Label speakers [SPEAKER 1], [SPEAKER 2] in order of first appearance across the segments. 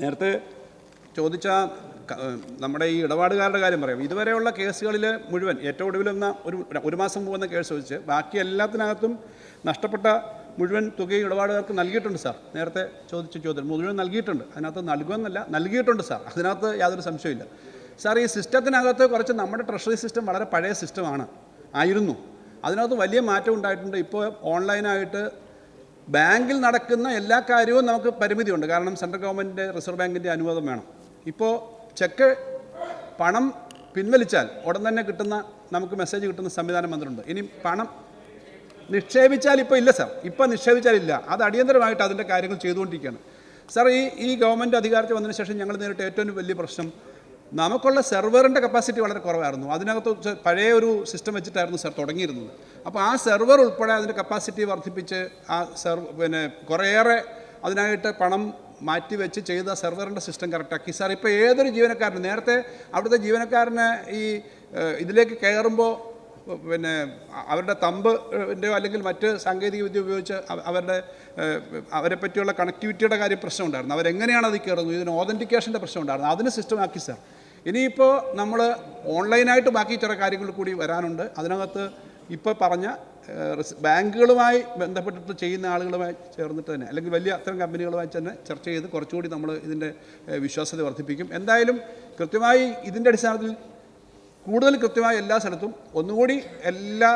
[SPEAKER 1] നേരത്തെ ചോദിച്ച നമ്മുടെ ഈ ഇടപാടുകാരുടെ കാര്യം പറയാം. ഇതുവരെയുള്ള കേസുകളിൽ മുഴുവൻ ഏറ്റവും ഒടുവിലെന്ന ഒരു മാസം പോകുന്ന കേസ് വെച്ച് ബാക്കി എല്ലാത്തിനകത്തും നഷ്ടപ്പെട്ട മുഴുവൻ തുകയും ഇടപാടുകാർക്ക് നൽകിയിട്ടുണ്ട് സാർ. നേരത്തെ ചോദിച്ച ചോദ്യം മുഴുവൻ നൽകിയിട്ടുണ്ട്. അതിനകത്ത് നൽകുമെന്നല്ല, നൽകിയിട്ടുണ്ട് സാർ. അതിനകത്ത് യാതൊരു സംശയമില്ല സാർ. ഈ സിസ്റ്റത്തിനകത്ത് കുറച്ച് നമ്മുടെ ട്രഷറി സിസ്റ്റം വളരെ പഴയ സിസ്റ്റമാണ് ആയിരുന്നു. അതിനകത്ത് വലിയ മാറ്റം ഉണ്ടായിട്ടുണ്ട്. ഇപ്പോൾ ഓൺലൈനായിട്ട് ബാങ്കിൽ നടക്കുന്ന എല്ലാ കാര്യവും നമുക്ക് പരിമിതിയുണ്ട്. കാരണം സെൻട്രൽ ഗവൺമെൻറ്റിൻ്റെ റിസർവ് ബാങ്കിൻ്റെ അനുവാദം വേണം. ഇപ്പോൾ ചെക്ക് പണം പിൻവലിച്ചാൽ ഉടൻ തന്നെ കിട്ടുന്ന നമുക്ക് മെസ്സേജ് കിട്ടുന്ന സംവിധാനം വന്നിട്ടുണ്ട്. ഇനി പണം നിക്ഷേപിച്ചാൽ ഇപ്പോൾ ഇല്ല സാർ. ഇപ്പോൾ നിക്ഷേപിച്ചാലില്ല. അത് അടിയന്തരമായിട്ട് അതിൻ്റെ കാര്യങ്ങൾ ചെയ്തുകൊണ്ടിരിക്കുകയാണ് സാർ. ഈ ഗവൺമെൻറ് അധികാരത്തിൽ വന്നതിന് ശേഷം ഞങ്ങൾ നേരിട്ട ഏറ്റവും വലിയ പ്രശ്നം നമുക്കുള്ള സെർവറിൻ്റെ കപ്പാസിറ്റി വളരെ കുറവായിരുന്നു. അതിനകത്ത് പഴയ ഒരു സിസ്റ്റം വെച്ചിട്ടായിരുന്നു സാർ തുടങ്ങിയിരുന്നത്. അപ്പോൾ ആ സെർവർ ഉൾപ്പെടെ അതിൻ്റെ കപ്പാസിറ്റി വർദ്ധിപ്പിച്ച് ആ കുറേയേറെ അതിനായിട്ട് പണം മാറ്റിവെച്ച് ചെയ്ത സെർവറിൻ്റെ സിസ്റ്റം കറക്റ്റാക്കി സാർ. ഇപ്പോൾ ഏതൊരു ജീവനക്കാരനും നേരത്തെ അവിടുത്തെ ജീവനക്കാരന് ഈ ഇതിലേക്ക് കയറുമ്പോൾ അവരുടെ തമ്പിൻ്റെയോ അല്ലെങ്കിൽ മറ്റ് സാങ്കേതിക വിദ്യ ഉപയോഗിച്ച് അവരെ പറ്റിയുള്ള കണക്ടിവിറ്റിയുടെ കാര്യം പ്രശ്നമുണ്ടായിരുന്നു. അവരെങ്ങനെയാണ് അത് കയറുന്നത്, ഇതിന് ഓതൻറ്റിക്കേഷൻ്റെ പ്രശ്നം ഉണ്ടായിരുന്നു. അതിന് സിസ്റ്റമാക്കി സാർ. ഇനിയിപ്പോൾ നമ്മൾ ഓൺലൈനായിട്ട് ബാക്കി ചില കാര്യങ്ങൾ കൂടി വരാനുണ്ട്. അതിനകത്ത് ഇപ്പോൾ പറഞ്ഞ ബാങ്കുകളുമായി ബന്ധപ്പെട്ടിട്ട് ചെയ്യുന്ന ആളുകളുമായി ചേർന്നിട്ട് തന്നെ അല്ലെങ്കിൽ വലിയ അത്തരം കമ്പനികളുമായി തന്നെ ചർച്ച ചെയ്ത് കുറച്ചുകൂടി നമ്മൾ ഇതിൻ്റെ വിശ്വാസ്യത വർദ്ധിപ്പിക്കും. എന്തായാലും കൃത്യമായി ഇതിൻ്റെ അടിസ്ഥാനത്തിൽ കൂടുതൽ കൃത്യമായി എല്ലാ സ്ഥലത്തും ഒന്നുകൂടി എല്ലാ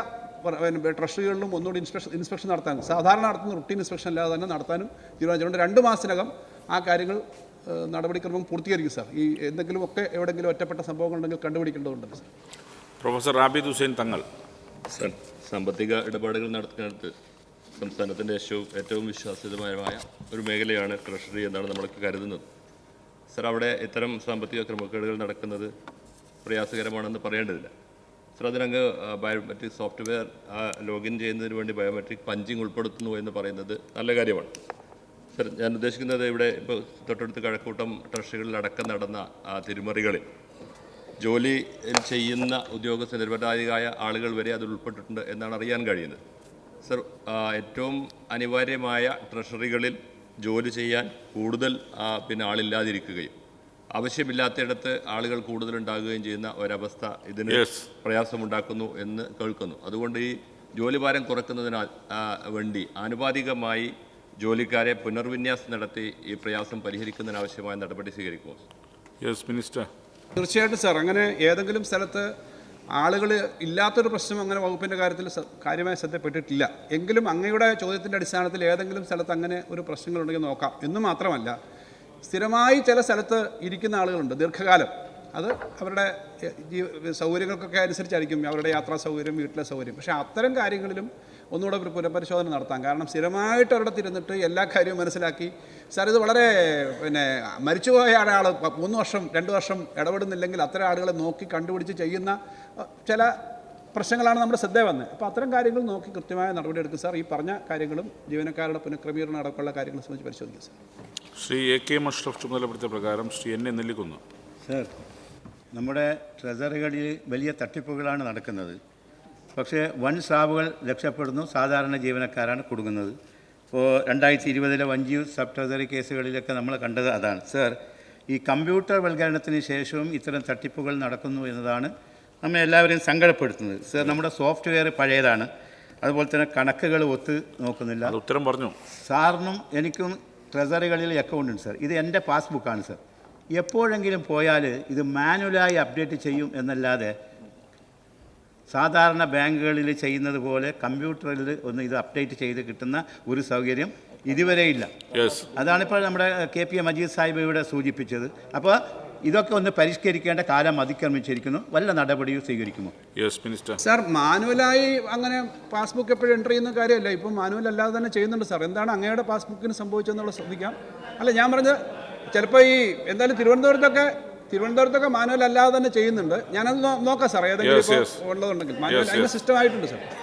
[SPEAKER 1] ട്രഷറികളിലും ഒന്നുകൂടി ഇൻസ്പെക്ഷൻ നടത്താനും സാധാരണ നടത്തുന്ന റുട്ടീൻ ഇൻസ്പെക്ഷൻ അല്ലാതെ തന്നെ നടത്താനും തീരുമാനിച്ചിട്ടുണ്ട്. 2 മാസത്തിനകം ആ കാര്യങ്ങൾ നടപടിക്രമം പൂർത്തീകരിക്കും സാർ. ഈ എന്തെങ്കിലും ഒക്കെ എവിടെയെങ്കിലും ഒറ്റപ്പെട്ട സംഭവങ്ങളുണ്ടെങ്കിൽ കണ്ടുപിടിക്കേണ്ടതുണ്ട് sir.
[SPEAKER 2] Professor Abid Hussain Thangal.
[SPEAKER 3] Sir, സാമ്പത്തിക ഇടപാടുകൾ നടത്തുന്നിടത്ത് സംസ്ഥാനത്തിൻ്റെ ഏറ്റവും വിശ്വാസ്യതമായ ഒരു മേഖലയാണ് ട്രഷറി എന്നാണ് നമ്മളൊക്കെ കരുതുന്നത്. സാർ, അവിടെ ഇത്തരം സാമ്പത്തിക ക്രമക്കേടുകൾ നടക്കുന്നത് പ്രയാസകരമാണെന്ന് പറയേണ്ടതില്ല. സാർ, അതിനങ്ങ് ബയോമെട്രിക് സോഫ്റ്റ്വെയർ ലോഗിൻ ചെയ്യുന്നതിന് വേണ്ടി ബയോമെട്രിക് പഞ്ചിങ് ഉൾപ്പെടുത്തുന്നു എന്ന് പറയുന്നത് നല്ല കാര്യമാണ്. സാർ, ഞാൻ ഉദ്ദേശിക്കുന്നത് ഇവിടെ ഇപ്പോൾ തൊട്ടടുത്ത് കഴക്കൂട്ടം ട്രഷറികളിലടക്കം നടന്ന തിരിമറികളിൽ ജോലി ചെയ്യുന്ന ഉദ്യോഗസ്ഥ നിരപരാധിയായ ആളുകൾ വരെ അതിൽ ഉൾപ്പെട്ടിട്ടുണ്ട് എന്നാണ് അറിയാൻ കഴിയുന്നത്. സർ, ഏറ്റവും അനിവാര്യമായ ട്രഷറികളിൽ ജോലി ചെയ്യാൻ കൂടുതൽ ആളില്ലാതിരിക്കുകയും ആവശ്യമില്ലാത്തയിടത്ത് ആളുകൾ കൂടുതലുണ്ടാകുകയും ചെയ്യുന്ന ഒരവസ്ഥ ഇതിന് പ്രയാസമുണ്ടാക്കുന്നു എന്ന് കേൾക്കുന്നു. അതുകൊണ്ട് ഈ ജോലിഭാരം കുറയ്ക്കുന്നതിനാൽ വേണ്ടി ആനുപാതികമായി ജോലിക്കാരെ പുനർവിന്യാസം നടത്തി ഈ പ്രയാസം പരിഹരിക്കുന്നതിനാവശ്യമായ നടപടി സ്വീകരിക്കുമോ?
[SPEAKER 2] Yes minister.
[SPEAKER 1] തീർച്ചയായിട്ടും സാർ. അങ്ങനെ ഏതെങ്കിലും സ്ഥലത്ത് ആളുകൾ ഇല്ലാത്തൊരു പ്രശ്നം അങ്ങനെ വകുപ്പിൻ്റെ കാര്യത്തിൽ കാര്യമായി ശ്രദ്ധപ്പെട്ടിട്ടില്ല. എങ്കിലും അങ്ങയുടെ ചോദ്യത്തിൻ്റെ അടിസ്ഥാനത്തിൽ ഏതെങ്കിലും സ്ഥലത്ത് അങ്ങനെ ഒരു പ്രശ്നങ്ങളുണ്ടെങ്കിൽ നോക്കാം എന്ന് മാത്രമല്ല, സ്ഥിരമായി ചില സ്ഥലത്ത് ഇരിക്കുന്ന ആളുകളുണ്ട് ദീർഘകാലം. അത് അവരുടെ സൗകര്യങ്ങൾക്കൊക്കെ അനുസരിച്ചായിരിക്കും അവരുടെ യാത്രാ സൗകര്യം, വീട്ടിലെ സൗകര്യം. പക്ഷേ അത്തരം കാര്യങ്ങളിലും ഒന്നുകൂടെ ഒരു പുനഃപരിശോധന നടത്താം. കാരണം സ്ഥിരമായിട്ട് അവിടെ തിരുന്നിട്ട് എല്ലാ കാര്യവും മനസ്സിലാക്കി സാർ, ഇത് വളരെ മരിച്ചുപോയ ഒരാൾ 3 വർഷം 2 വർഷം ഇടപെടുന്നില്ലെങ്കിൽ അത്തരം ആളുകളെ നോക്കി കണ്ടുപിടിച്ച് ചെയ്യുന്ന ചില പ്രശ്നങ്ങളാണ് നമ്മുടെ ശ്രദ്ധ വന്നത്. അപ്പോൾ അത്തരം കാര്യങ്ങൾ നോക്കി കൃത്യമായ നടപടി എടുക്കും സാർ. ഈ പറഞ്ഞ കാര്യങ്ങളും ജീവനക്കാരുടെ പുനഃക്രമീകരണം അടക്കമുള്ള കാര്യങ്ങളെ സംബന്ധിച്ച് പരിശോധിക്കും സാർ.
[SPEAKER 2] ശ്രീ AK മഷ്റഫ് ചുമതലപ്പെടുത്തിയ പ്രകാരം ശ്രീ NA നെല്ലിക്കുന്ന്.
[SPEAKER 4] സാർ, നമ്മുടെ ട്രഷറികളിൽ വലിയ തട്ടിപ്പുകളാണ് നടക്കുന്നത്. പക്ഷേ വൻ സ്രാവുകൾ രക്ഷപ്പെടുന്നു, സാധാരണ ജീവനക്കാരാണ് കുടുങ്ങുന്നത്. ഇപ്പോൾ 2020 വഞ്ചിയൂർ സബ് ട്രഷറി കേസുകളിലൊക്കെ നമ്മൾ കണ്ടത് അതാണ്. സാർ, ഈ കമ്പ്യൂട്ടർ വൽക്കരണത്തിന് ശേഷവും ഇത്തരം തട്ടിപ്പുകൾ നടക്കുന്നു എന്നതാണ് നമ്മെ എല്ലാവരെയും സങ്കടപ്പെടുത്തുന്നത്. സാർ, നമ്മുടെ സോഫ്റ്റ്വെയർ പഴയതാണ്, അതുപോലെ തന്നെ കണക്കുകൾ ഒത്ത് നോക്കുന്നില്ല.
[SPEAKER 2] ഉത്തരം പറഞ്ഞു.
[SPEAKER 4] സാറിനും എനിക്കും ട്രഷറികളിൽ അക്കൗണ്ട് ഉണ്ട് സാർ. ഇത് എൻ്റെ പാസ്ബുക്കാണ് സാർ. എപ്പോഴെങ്കിലും പോയാൽ ഇത് മാനുവലായി അപ്ഡേറ്റ് ചെയ്യും എന്നല്ലാതെ സാധാരണ ബാങ്കുകളിൽ ചെയ്യുന്നത് പോലെ കമ്പ്യൂട്ടറിൽ ഒന്ന് ഇത് അപ്ഡേറ്റ് ചെയ്ത് കിട്ടുന്ന ഒരു സൗകര്യം ഇതുവരെ ഇല്ല. അതാണിപ്പോൾ നമ്മുടെ KP മജീദ് സാഹിബ് ഇവിടെ സൂചിപ്പിച്ചത്. അപ്പോൾ ഇതൊക്കെ ഒന്ന് പരിഷ്കരിക്കേണ്ട കാലം അതിക്രമിച്ചിരിക്കുന്നു. വല്ല നടപടിയും സ്വീകരിക്കുമോ?
[SPEAKER 2] Yes minister.
[SPEAKER 1] സാർ, മാനുവലായി അങ്ങനെ പാസ്ബുക്ക് എപ്പോഴും എൻ്റർ ചെയ്യുന്ന കാര്യമല്ല. ഇപ്പം മാനുവൽ അല്ലാതെ തന്നെ ചെയ്യുന്നുണ്ട് സാർ. എന്താണ് അങ്ങയുടെ പാസ്ബുക്കിന് സംഭവിച്ചതെന്നുള്ള ശ്രദ്ധിക്കാം. അല്ല, ഞാൻ പറഞ്ഞത് ചിലപ്പോൾ ഈ എന്തായാലും തിരുവനന്തപുരത്തൊക്കെ മാനുവൽ അല്ലാതെ തന്നെ ചെയ്യുന്നുണ്ട്. ഞാനത് നോക്കാം സാർ. ഏതെങ്കിലും ഇപ്പോൾ ഉള്ളതുണ്ടെങ്കിൽ മാനുവൽ അതിൻ്റെ സിസ്റ്റം ആയിട്ടുണ്ട് സാർ.